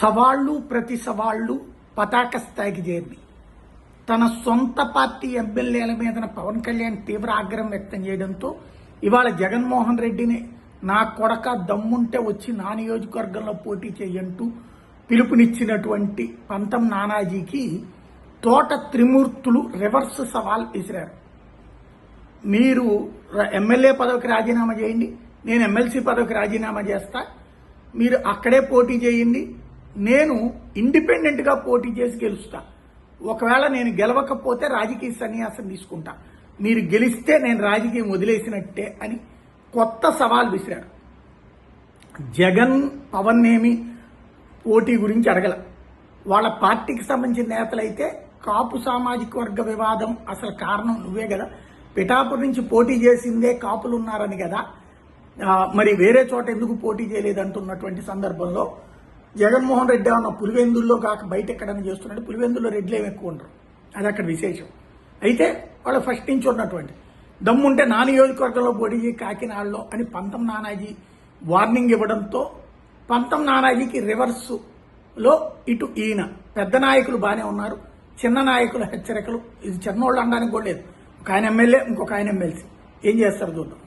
సవాళ్లు ప్రతి సవాళ్లు పతాక స్థాయికి చేరింది. తన సొంత పార్టీ ఎమ్మెల్యేల మీద పవన్ కళ్యాణ్ తీవ్ర ఆగ్రహం వ్యక్తం చేయడంతో ఇవాళ జగన్మోహన్ రెడ్డిని నా కొడక దమ్ముంటే వచ్చి నా నియోజకవర్గంలో పోటీ చేయంటూ పిలుపునిచ్చినటువంటి పంతం నానాజీకి తోట త్రిమూర్తులు రివర్స్ సవాల్ విసిరారు. మీరు ఎమ్మెల్యే పదవికి రాజీనామా చేయండి, నేను ఎమ్మెల్సీ పదవికి రాజీనామా చేస్తా, మీరు అక్కడే పోటీ చేయండి, నేను ఇండిపెండెంట్ గా పోటీ చేసి గెలుస్తా, ఒకవేళ నేను గెలవకపోతే రాజకీయ సన్యాసం తీసుకుంటా, మీరు గెలిస్తే నేను రాజకీయం వదిలేసినట్టే అని కొత్త సవాల్ విసిరారు. జగన్ పవన్ ఏమి పోటీ గురించి అడగల. వాళ్ళ పార్టీకి సంబంధించిన నేతలైతే కాపు సామాజిక వర్గ వివాదం అసలు కారణం నువ్వే కదా, పిఠాపురం నుంచి పోటీ చేసిందే కాపులు ఉన్నారని కదా, మరి వేరే చోట ఎందుకు పోటీ చేయలేదంటున్నటువంటి సందర్భంలో జగన్మోహన్ రెడ్డి ఉన్న పులివెందుల్లో కాక బయట ఎక్కడైనా చేస్తున్నాడు. పులివెందుల్లో రెడ్లు ఏమి ఎక్కువ ఉండరు, అది అక్కడ విశేషం. అయితే వాళ్ళు ఫస్ట్ నుంచి ఉన్నటువంటి దమ్ముంటే నా నియోజకవర్గంలో పోటీ చేయి కాకినాడలో అని పంతం నానాజీ వార్నింగ్ ఇవ్వడంతో పంతం నానాజీకి రివర్స్లో ఇటు ఈయన పెద్ద నాయకులు బాగానే ఉన్నారు, చిన్న నాయకుల హెచ్చరికలు. ఇది చిన్నోళ్ళు అనడానికి కూడా లేదు. ఒక ఆయన ఎమ్మెల్యే, ఇంకొక ఆయన ఎమ్మెల్సీ. ఏం చేస్తారు చూద్దాం.